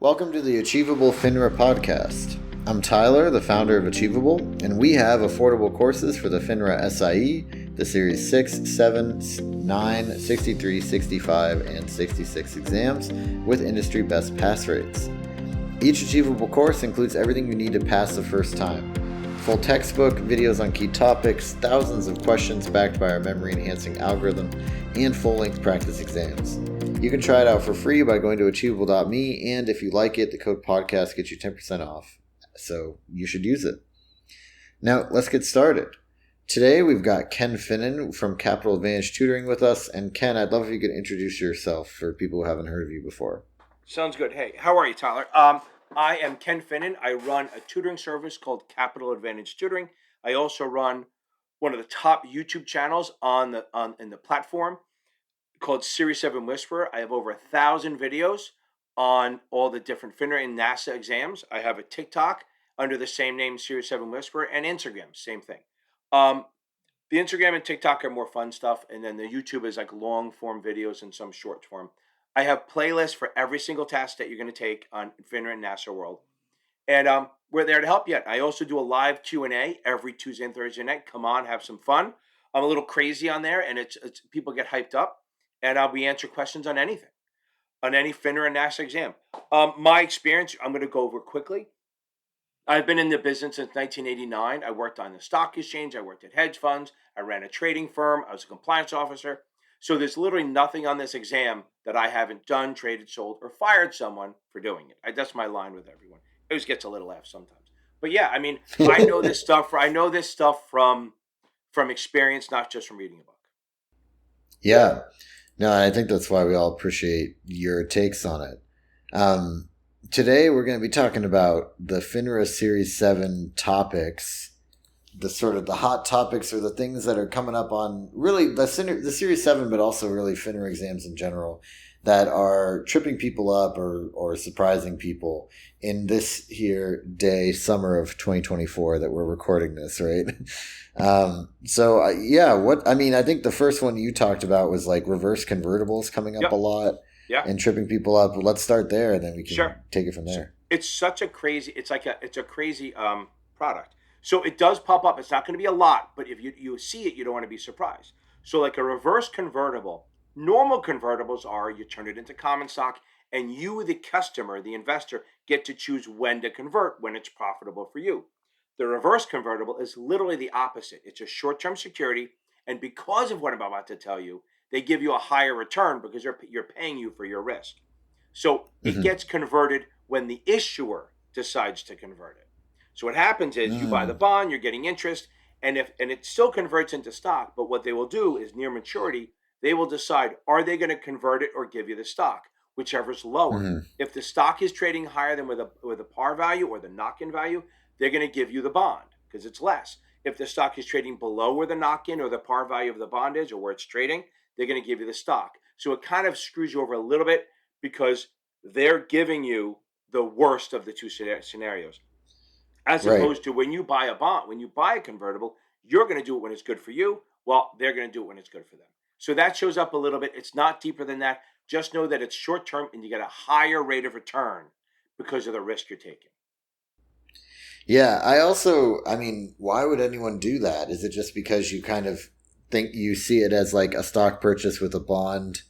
Welcome to the Achievable FINRA podcast. I'm Tyler, the founder of Achievable, and we have affordable courses for the FINRA SIE, the Series 6, 7, 9, 63, 65, and 66 exams with industry best pass rates. Each Achievable course includes everything you need to pass the first time. Full textbook, videos on key topics, thousands of questions backed by our memory-enhancing algorithm, and full-length practice exams. You can try it out for free by going to achievable.me, and if you like it, the code podcast gets you 10% off. So you should use it. Now, let's get started. Today, we've got Ken Finnen from Capital Advantage Tutoring with us. And Ken, I'd love if you could introduce yourself for people who haven't heard of you before. Sounds good. Hey, how are you, Tyler? I am Ken Finnen. I run a tutoring service called Capital Advantage Tutoring. I also run one of the top YouTube channels in the platform called Series 7 Whisperer. I have over 1,000 videos on all the different FINRA and NASAA exams. I have a TikTok under the same name, Series 7 Whisperer, and Instagram, same thing. The Instagram and TikTok are more fun stuff, and then the YouTube is like long form videos and some short form. I have playlists for every single test that you're going to take on FINRA and NASAA World. And we're there to help you. I also do a live Q&A every Tuesday and Thursday night. Come on, have some fun. I'm a little crazy on there, and it's people get hyped up. And we answer questions on anything, on any FINRA and NASAA exam. My experience, I'm going to go over quickly. I've been in the business since 1989. I worked on the stock exchange. I worked at hedge funds. I ran a trading firm. I was a compliance officer. So there's literally nothing on this exam that I haven't done, traded, sold, or fired someone for doing it. That's my line with everyone. It always gets a little laugh sometimes. But yeah, I mean, I know this stuff. I know this stuff from experience, not just from reading a book. Yeah. No, I think that's why we all appreciate your takes on it. Today, we're going to be talking about the FINRA Series 7 topics, the hot topics or the things that are coming up on really the Series 7, but also really FINRA exams in general that are tripping people up or surprising people in this here summer of 2024 that we're recording this, right? I think the first one you talked about was like reverse convertibles coming up a lot and tripping people up. Let's start there and then we can take it from there. It's a crazy product. So it does pop up. It's not going to be a lot, but if you see it, you don't want to be surprised. So like a reverse convertible, normal convertibles are you turn it into common stock and you, the customer, the investor, get to choose when to convert, when it's profitable for you. The reverse convertible is literally the opposite. It's a short-term security, and because of what I'm about to tell you, they give you a higher return because you're paying you for your risk. So it gets converted when the issuer decides to convert it. So what happens is you buy the bond, you're getting interest, and it still converts into stock. But what they will do is near maturity, they will decide, are they going to convert it or give you the stock, whichever's lower. If the stock is trading higher than with a par value or the knock-in value, they're going to give you the bond because it's less. If the stock is trading below where the knock-in or the par value of the bond is or where it's trading, they're going to give you the stock. So it kind of screws you over a little bit because they're giving you the worst of the two scenarios. As opposed to when you buy a bond, when you buy a convertible, you're going to do it when it's good for you, while they're going to do it when it's good for them. So that shows up a little bit. It's not deeper than that. Just know that it's short term and you get a higher rate of return because of the risk you're taking. Yeah, why would anyone do that? Is it just because you kind of think you see it as like a stock purchase with a bond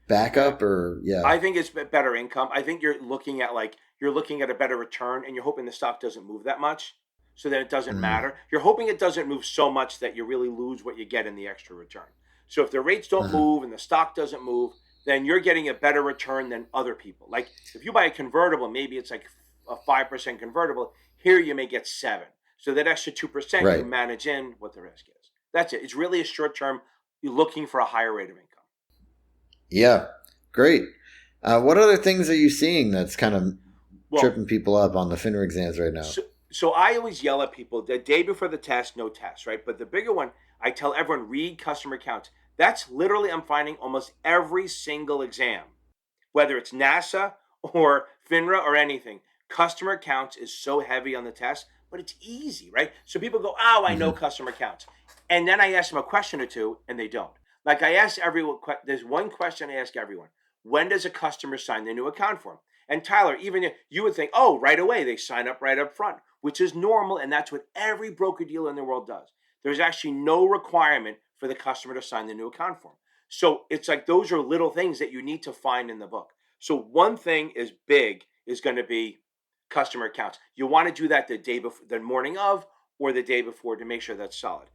backup or I think it's better income. I think you're looking at a better return and you're hoping the stock doesn't move that much so that it doesn't matter. You're hoping it doesn't move so much that you really lose what you get in the extra return. So if the rates don't move and the stock doesn't move, then you're getting a better return than other people. Like if you buy a convertible, maybe it's like a 5% convertible. Here you may get 7. So that extra 2% you manage in what the risk is. That's it. It's really a short term. You're looking for a higher rate of income. Yeah, great. What other things are you seeing that's kind of tripping people up on the FINRA exams right now? So I always yell at people the day before the test, no test, right? But the bigger one, I tell everyone, read customer accounts. That's literally, I'm finding almost every single exam, whether it's NASAA or FINRA or anything, customer accounts is so heavy on the test, but it's easy, right? So people go, I know customer accounts. And then I ask them a question or two and they don't. Like I ask everyone, there's one question I ask everyone. when does a customer sign the new account form? And Tyler, even you would think, oh, right away, they sign up right up front, which is normal. And that's what every broker dealer in the world does. There's actually no requirement for the customer to sign the new account form. So it's like those are little things that you need to find in the book. So one thing is big is going to be customer accounts. You want to do that the day before, the morning of, or the day before to make sure that's solid.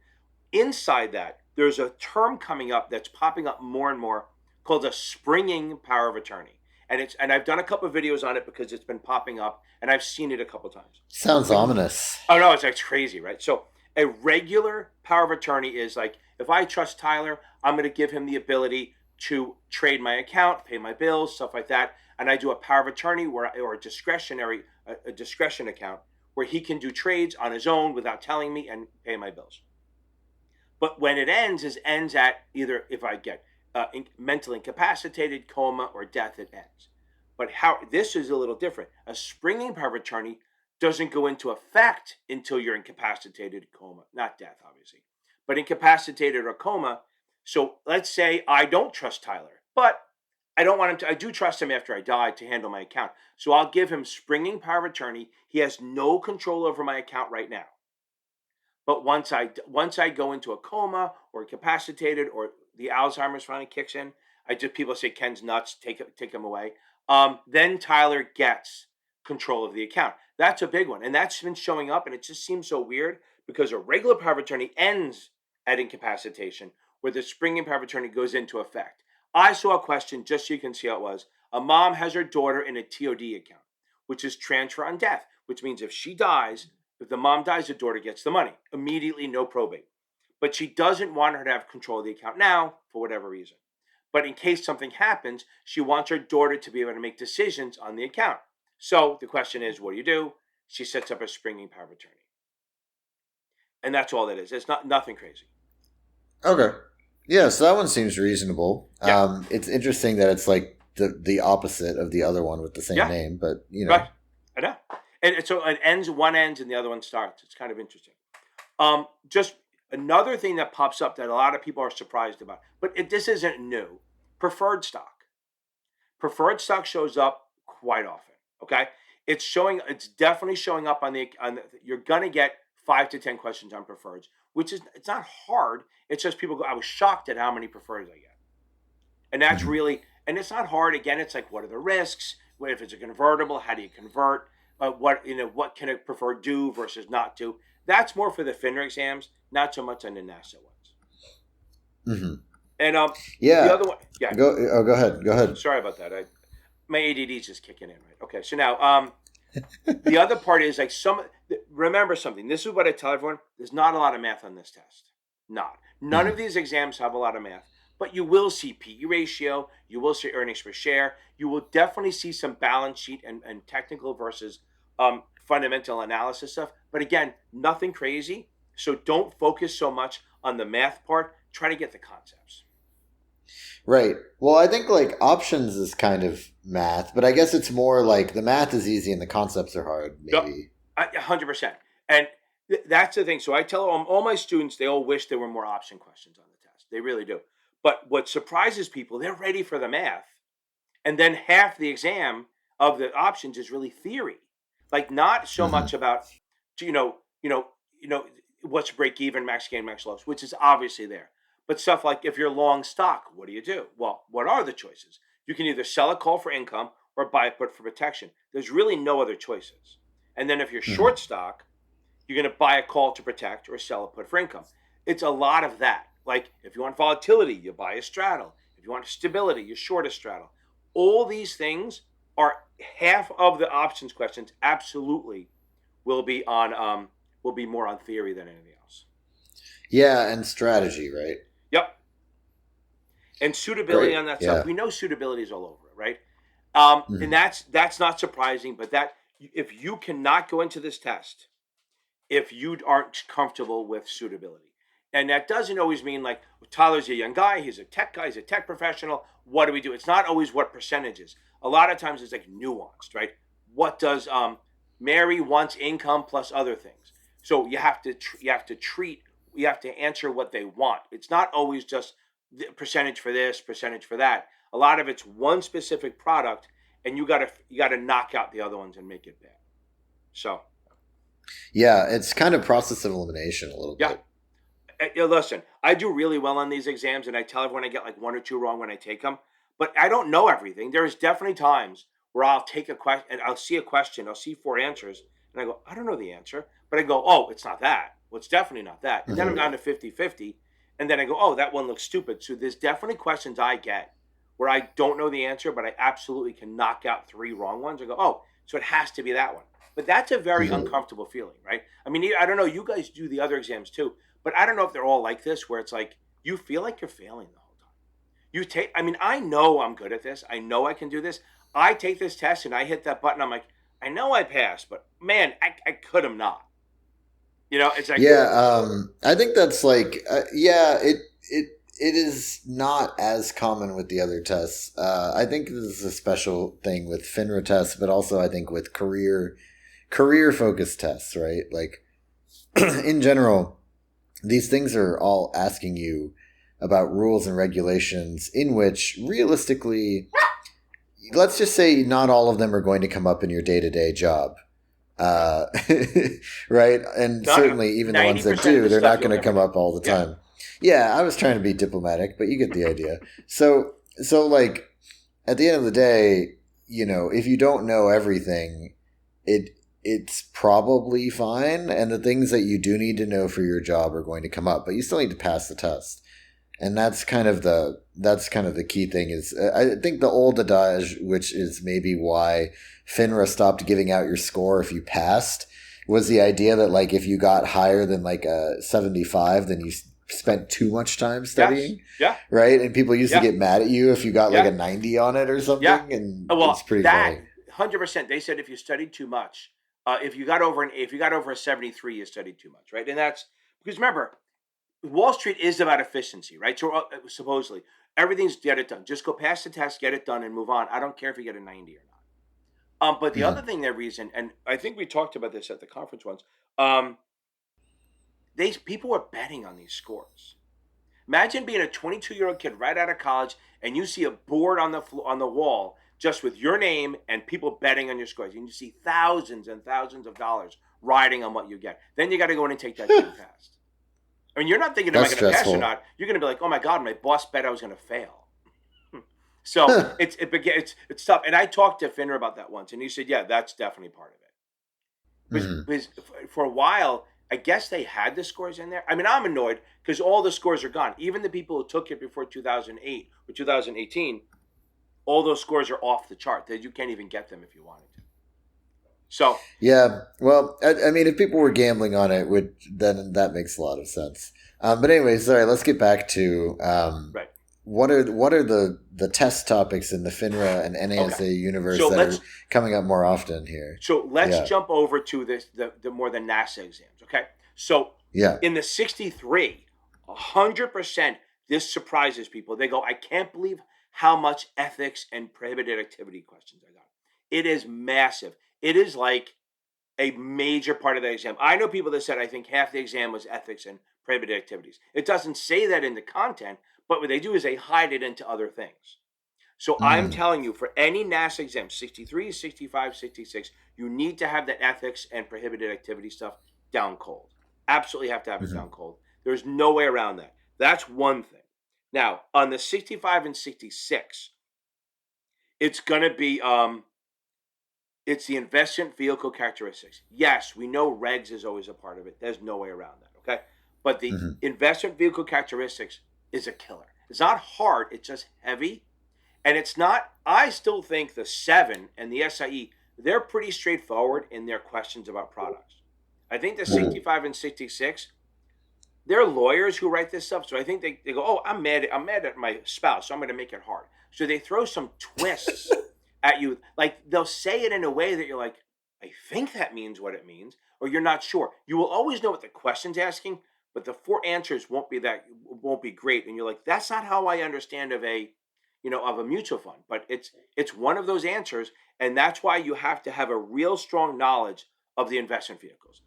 Inside that, there's a term coming up that's popping up more and more called a springing power of attorney. And I've done a couple of videos on it because it's been popping up and I've seen it a couple of times. Sounds ominous. Oh no, it's crazy, right? So a regular power of attorney is like, if I trust Tyler, I'm going to give him the ability to trade my account, pay my bills, stuff like that. And I do a power of attorney or a discretion account where he can do trades on his own without telling me and pay my bills. But when it ends at either if I get mentally incapacitated, coma, or death, it ends. But this is a little different. A springing power of attorney doesn't go into effect until you're incapacitated, coma, not death, obviously, but incapacitated or coma. So let's say I don't trust Tyler, but I don't want him to. I do trust him after I die to handle my account. So I'll give him springing power of attorney. He has no control over my account right now. But once I go into a coma or incapacitated or the Alzheimer's finally kicks in, people say Ken's nuts, take him away. Then Tyler gets control of the account. That's a big one, and that's been showing up, and it just seems so weird because a regular power of attorney ends at incapacitation, where the springing power of attorney goes into effect. I saw a question just so you can see how it was. A mom has her daughter in a TOD account, which is transfer on death, which means if the mom dies, the daughter gets the money immediately, no probate. But she doesn't want her to have control of the account now for whatever reason. But in case something happens, she wants her daughter to be able to make decisions on the account. So the question is, what do? She sets up a springing power of attorney. And that's all that is. It's nothing crazy. Okay. Yeah, so that one seems reasonable. Yeah. It's interesting that it's like the opposite of the other one with the same name, but Right. I know. And so one ends and the other one starts. It's kind of interesting. Just another thing that pops up that a lot of people are surprised about, but this isn't new. Preferred stock. Preferred stock shows up quite often. Okay, it's definitely showing up on the. You're gonna get 5 to 10 questions on preferreds, which it's not hard. It's just people go, I was shocked at how many preferreds I get, and that's really, and it's not hard. Again, it's like, what are the risks? What if it's a convertible? How do you convert? What can a preferred do versus not do? That's more for the FINRA exams, not so much on the NASAA ones. Mm-hmm. And the other one, go ahead. Sorry about that. My ADD is just kicking in, right? Okay, so now the other part is like remember something. This is what I tell everyone. There's not a lot of math on this test. None of these exams have a lot of math, but you will see PE ratio. You will see earnings per share. You will definitely see some balance sheet and technical versus fundamental analysis stuff. But again, nothing crazy. So don't focus so much on the math part. Try to get the concepts. Right. Well, I think like options is kind of math, but I guess it's more like the math is easy and the concepts are hard, maybe. 100%. And that's the thing. So I tell all my students, they all wish there were more option questions on the test. They really do. But what surprises people, they're ready for the math. And then half the exam of the options is really theory. Like not so much about, what's break even, max gain, max loss, which is obviously there. But stuff like if you're long stock, what do? Well, what are the choices? You can either sell a call for income or buy a put for protection. There's really no other choices. And then if you're short stock, you're going to buy a call to protect or sell a put for income. It's a lot of that. Like if you want volatility, you buy a straddle. If you want stability, you short a straddle. All these things are half of the options questions. Absolutely, will be more on theory than anything else. Yeah, and strategy, right? Yep. And suitability on that stuff. We know suitability is all over it, right? And that's not surprising. But that if you cannot go into this test, if you aren't comfortable with suitability. And that doesn't always mean like Tyler's a young guy, he's a tech guy, he's a tech professional. What do we do? It's not always what percentages. A lot of times it's like nuanced, right? What does Mary wants income plus other things? So you have to answer what they want. It's not always just the percentage for this, percentage for that. A lot of it's one specific product, and you gotta knock out the other ones and make it bad. So Yeah, it's kind of process of elimination a little yeah. bit. Listen, I do really well on these exams, and I tell everyone I get like one or two wrong when I take them. But I don't know everything. There's definitely times where I'll take a question and I'll see a question, I'll see four answers, and I go, I don't know the answer. But I go, oh, it's not that. Well, it's definitely not that. And then I'm Hmm. down to 50-50. And then I go, oh, that one looks stupid. So there's definitely questions I get where I don't know the answer, but I absolutely can knock out three wrong ones. I go, oh, so it has to be that one. But that's a very Hmm. uncomfortable feeling, right? I mean, I don't know. You guys do the other exams too, but I don't know if they're all like this, where it's like you feel like you're failing the whole time. You take, I mean, I know I'm good at this. I know I can do this. I take this test and I hit that button. I'm like, I know I passed, but man, I could have not. It's like, Yeah, I think that's like, yeah, it is not as common with the other tests. I think this is a special thing with FINRA tests, but also I think with career focused tests, right? Like in general, these things are all asking you about rules and regulations in which realistically, let's just say not all of them are going to come up in your day-to-day job. uh, right? And no, no, certainly, even the ones that 90% of do, the they're stuff not you'll going to never come know. up all the Yeah. time. Yeah, I was trying to be diplomatic, but you get the idea. So like at the end of the day, if you don't know everything, it it's probably fine, and the things that you do need to know for your job are going to come up, but you still need to pass the test. And that's kind of the key thing is I think the old adage, which is maybe why FINRA stopped giving out your score if you passed, was the idea that like if you got higher than like a 75, then you spent too much time Yes. studying, Yeah. right? And people used to Yeah. get mad at you if you got like a Yeah. 90 on it or Yeah. something, and it's Well, pretty that funny. 100%. They said if you studied too much, if you got over a 73, you studied too much, right? And that's because remember, Wall Street is about efficiency, right? So supposedly everything's get it done. Just go pass the test, get it done, and move on. I don't care if you get a 90 or not. But the other Hmm. thing, their reason, and I think we talked about this at the conference once, um, these people were betting on these scores. Imagine being a 22-year-old kid right out of college, and you see a board on the wall just with your name and people betting on your scores, and you see thousands and thousands of dollars riding on what you get. Then you got to go in and take that damn test. I mean, you're not thinking, am I That's going to pass or stressful. not? You're going to be like, oh my god, my boss bet I was going to fail. So it's tough. And I talked to Finner about that once, and he said, yeah, that's definitely part of it. Hmm. Because for a while, I guess they had the scores in there. I mean, I'm annoyed because all the scores are gone. Even the people who took it before 2008 or 2018, all those scores are off the chart. That you can't even get them if you wanted to. So Yeah, well, I mean, if people were gambling on it, then that makes a lot of sense. But anyway, sorry. Let's get back to right, what are the test topics in the FINRA and okay. NASA universe So that are let's coming up more often here? Yeah, jump over to the more than NASA exams. Okay, so yeah. in the 63, 100%, this surprises people. They go, I can't believe how much ethics and prohibited activity questions I got. It is massive. It is like a major part of the exam. I know people that said I think half the exam was ethics and prohibited activities. It doesn't say that in the content, but what they do is they hide it into other things. So I'm Mm, telling you, for any NASA exam, 63, 65, 66, you need to have that ethics and prohibited activity stuff down cold. Absolutely have to have it mhm, down cold. There's no way around that. That's one thing. Now, on the 65 and 66, it's going to be it's the investment vehicle characteristics. Yes, we know regs is always a part of it. There's no way around that, okay? But the mhm, investment vehicle characteristics is a killer. It's not hard, it's just heavy. And it's not, I still think the 7 and the SIE, they're pretty straightforward in their questions about products. I think the mhm. 65 and 66, they're lawyers who write this stuff. So I think they go, oh, I'm mad at my spouse, so I'm going to make it hard. So they throw some twists at you. Like they'll say it in a way that you're like, I think that means what it means, or you're not sure. You will always know what the question's asking, but the four answers won't be great. And you're like, that's not how I understand of a mutual fund. But it's one of those answers, and that's why you have to have a real strong knowledge of the investment vehicles.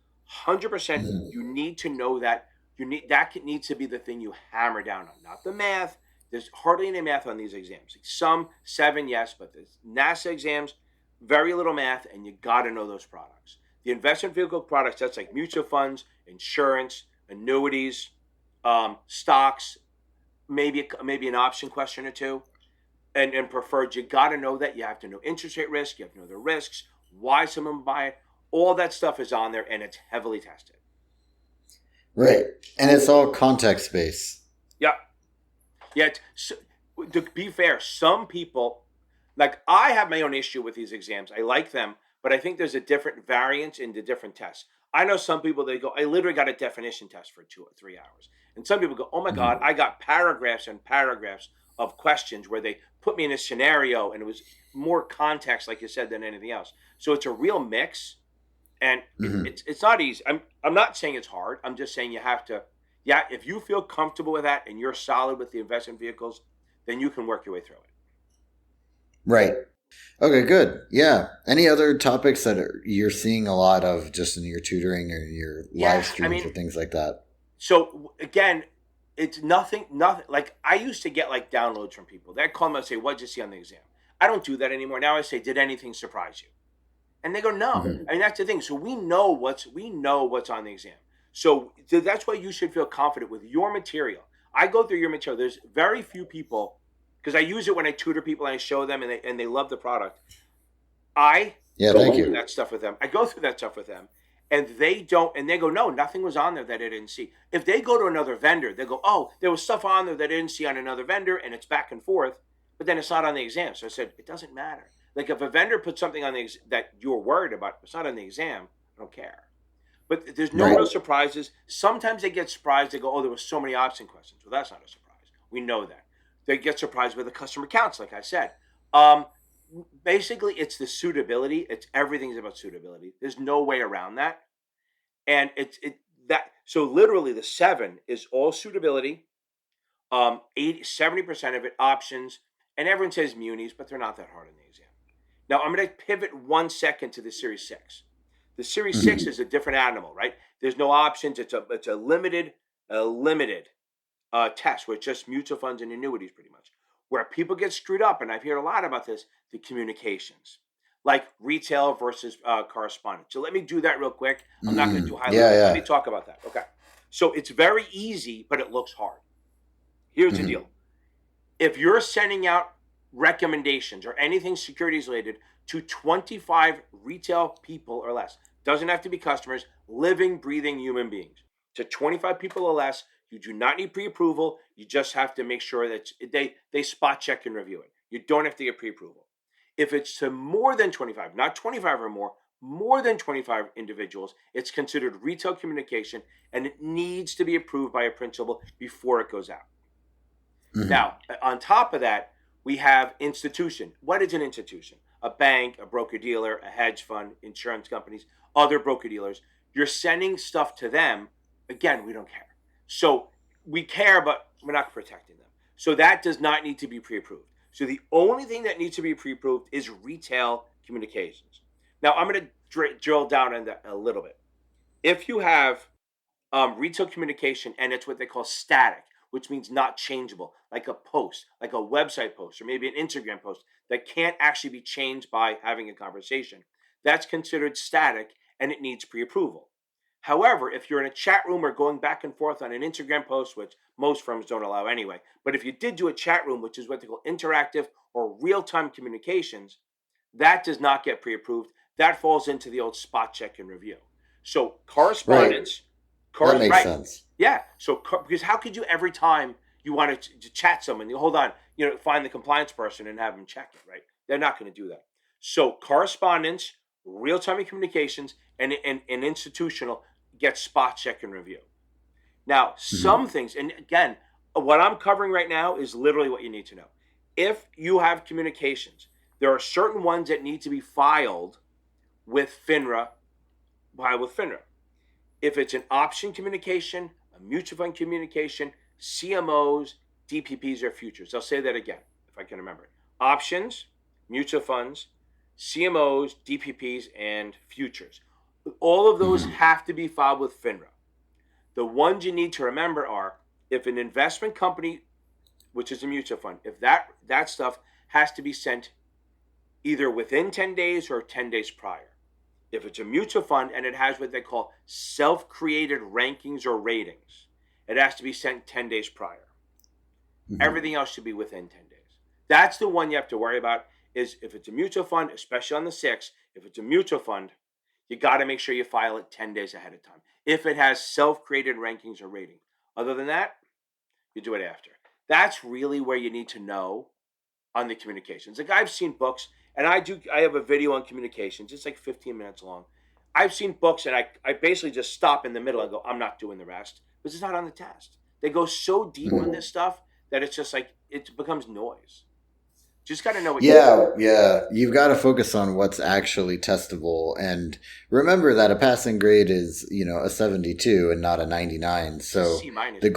100%, Mhm. you need to know that. Needs to be the thing you hammer down on, not the math. There's hardly any math on these exams. Some 7, yes, but the NASA exams, very little math, and you got to know those products. The investment vehicle products, that's like mutual funds, insurance, annuities, stocks, maybe an option question or two, and preferred. You got to know that. You have to know interest rate risk. You have to know the risks, why someone buy it. All that stuff is on there, and it's heavily tested. Right. And it's all context based. Yeah. Yeah. So, to be fair, some people, like I have my own issue with these exams. I like them, but I think there's a different variance in the different tests. I know some people, they go, I literally got a definition test for 2 or 3 hours. And some people go, oh my God, I got paragraphs and paragraphs of questions where they put me in a scenario and it was more context, like you said, than anything else. So it's a real mix, and it's not easy. I'm not saying it's hard. I'm just saying you have to, yeah, if you feel comfortable with that and you're solid with the investment vehicles, then you can work your way through it. Right. Okay, good. Yeah. Any other topics that you're seeing a lot of just in your tutoring or your live streams or things like that? So again, it's nothing. Like I used to get like downloads from people. They'd call me and say, "What'd you see on the exam?" I don't do that anymore. Now I say, "Did anything surprise you?" And they go, "No." I mean, that's the thing. So we know what's on the exam. So that's why you should feel confident with your material. I go through your material. There's very few people, because I use it when I tutor people and I show them and they love the product. I go through that stuff with them. I go through that stuff with them, and they don't. And they go, "No, nothing was on there that I didn't see." If they go to another vendor, they go, "Oh, there was stuff on there that I didn't see on another vendor," and it's back and forth. But then it's not on the exam. So I said, it doesn't matter. Like if a vendor puts something on the that you're worried about, it's not on the exam. I don't care. But there's no real surprises. Sometimes they get surprised. They go, "Oh, there was so many option questions." Well, that's not a surprise. We know that. They get surprised with the customer counts, like I said. Basically, it's the suitability. It's everything's about suitability. There's no way around that. And so literally the 7 is all suitability. 70% of it options, and everyone says munis, but they're not that hard in the exam. Now I'm going to pivot 1 second to the Series 6. The Series 6 is a different animal, right? There's no options. It's a limited test with just mutual funds and annuities, pretty much. Where people get screwed up, and I've heard a lot about this, the communications, like retail versus correspondence. So let me do that real quick. I'm not going to do high level. Let me talk about that. Okay. So it's very easy, but it looks hard. Here's the deal. If you're sending out recommendations or anything securities related to 25 retail people or less, doesn't have to be customers, living, breathing human beings, to 25 people or less, you do not need pre-approval. You just have to make sure that they spot check and review it. You don't have to get pre-approval. If it's to more than 25, not 25 or more than 25 individuals, it's considered retail communication, and it needs to be approved by a principal before it goes out. Now, on top of that, we have institution. What is an institution? A bank, a broker-dealer, a hedge fund, insurance companies, other broker-dealers. You're sending stuff to them. Again, we don't care. So we care, but we're not protecting them. So that does not need to be pre-approved. So the only thing that needs to be pre-approved is retail communications. Now, I'm going to drill down on that a little bit. If you have retail communication and it's what they call static, which means not changeable, like a post, like a website post, or maybe an Instagram post that can't actually be changed by having a conversation, that's considered static and it needs pre-approval. However, if you're in a chat room or going back and forth on an Instagram post, which most firms don't allow anyway, but if you did do a chat room, which is what they call interactive or real-time communications, that does not get pre-approved. That falls into the old spot check and review. So correspondence, that makes sense. Yeah. So because how could you every time you want to chat someone, you hold on, find the compliance person and have them check it, right? They're not going to do that. So correspondence, real-time communications, and institutional get spot check and review. Now, some things, and again, what I'm covering right now is literally what you need to know. If you have communications, there are certain ones that need to be filed with FINRA. If it's an option communication, a mutual fund communication, CMOs, DPPs, or futures. I'll say that again, if I can remember it. Options, mutual funds, CMOs, DPPs, and futures. All of those have to be filed with FINRA. The ones you need to remember are if an investment company which is a mutual fund, if that stuff has to be sent either within 10 days or 10 days prior. If it's a mutual fund and it has what they call self-created rankings or ratings, it has to be sent 10 days prior. Mm-hmm. Everything else should be within 10 days. That's the one you have to worry about, is if it's a mutual fund, especially on the 6, if it's a mutual fund, you got to make sure you file it 10 days ahead of time. If it has self-created rankings or rating. Other than that, you do it after. That's really where you need to know on the communications. Like, I've seen books, and I have a video on communications. It's like 15 minutes long. I've seen books, and I basically just stop in the middle and go, I'm not doing the rest. Because it's not on the test. They go so deep on this stuff that it's just like, it becomes noise. Just got to know what you're doing. Yeah. You've got to focus on what's actually testable. And remember that a passing grade is, a 72 and not a 99. So the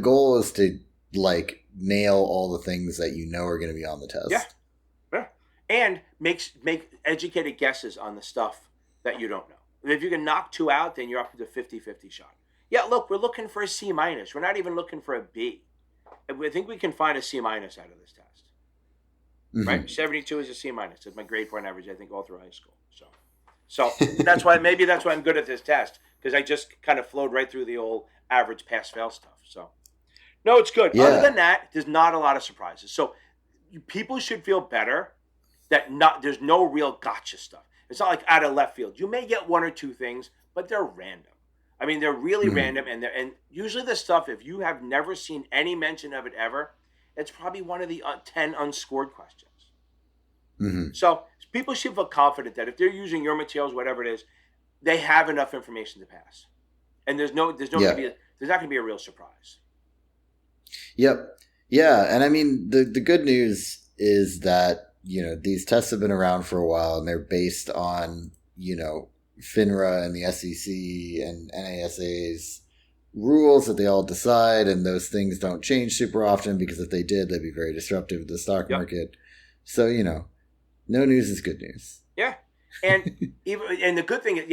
goal is to nail all the things that are going to be on the test. Yeah. And make educated guesses on the stuff that you don't know. And if you can knock 2 out, then you're up to the 50-50 shot. Yeah, look, we're looking for a C-. We're not even looking for a B. I think we can find a C- out of this test. Mm-hmm. Right? 72 is a C-. It's my grade point average, I think, all through high school. So that's why I'm good at this test, because I just kind of flowed right through the old average pass-fail stuff. So, no, it's good. Yeah. Other than that, there's not a lot of surprises. So people should feel better that there's no real gotcha stuff. It's not like out of left field. You may get 1 or 2 things, but they're random. I mean, they're really random, and usually the stuff, if you have never seen any mention of it ever, it's probably one of the 10 unscored questions. Mm-hmm. So people should feel confident that if they're using your materials, whatever it is, they have enough information to pass, and there's not going to be a real surprise. Yep. Yeah, and I mean the good news is that these tests have been around for a while, and they're based on FINRA and the SEC and NASAA's rules that they all decide, and those things don't change super often, because if they did, they'd be very disruptive to the stock market. So no news is good news. Yeah, and and the good thing is,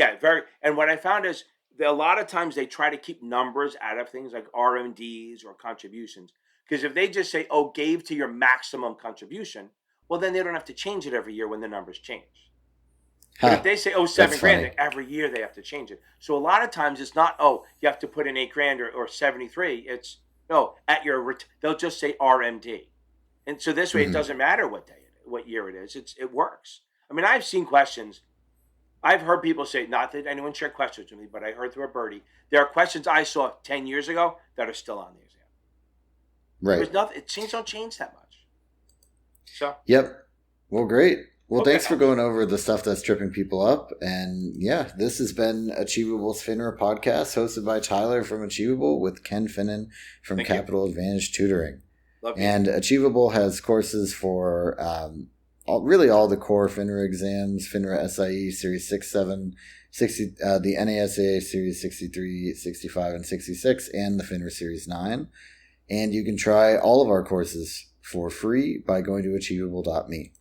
and what I found is that a lot of times they try to keep numbers out of things like RMDs or contributions, because if they just say, gave to your maximum contribution, well, then they don't have to change it every year when the numbers change. But if they say, $7,000, every year they have to change it. So a lot of times it's not, you have to put in $8,000 or 73. It's, they'll just say RMD. And so this way it doesn't matter what year it is. It works. I mean, I've seen questions. I've heard people say, not that anyone shared questions with me, but I heard through a birdie, there are questions I saw 10 years ago that are still on the exam. Right. There's nothing, things don't change that much. So. Yep. Well, great. Well, thanks for going over the stuff that's tripping people up. And this has been Achievable's FINRA podcast, hosted by Tyler from Achievable with Ken Finnen from Capital Advantage Tutoring. And Achievable has courses for really all the core FINRA exams, FINRA SIE Series 6, 7, 60, the NASAA Series 63, 65, and 66, and the FINRA Series 9. And you can try all of our courses for free by going to achievable.me.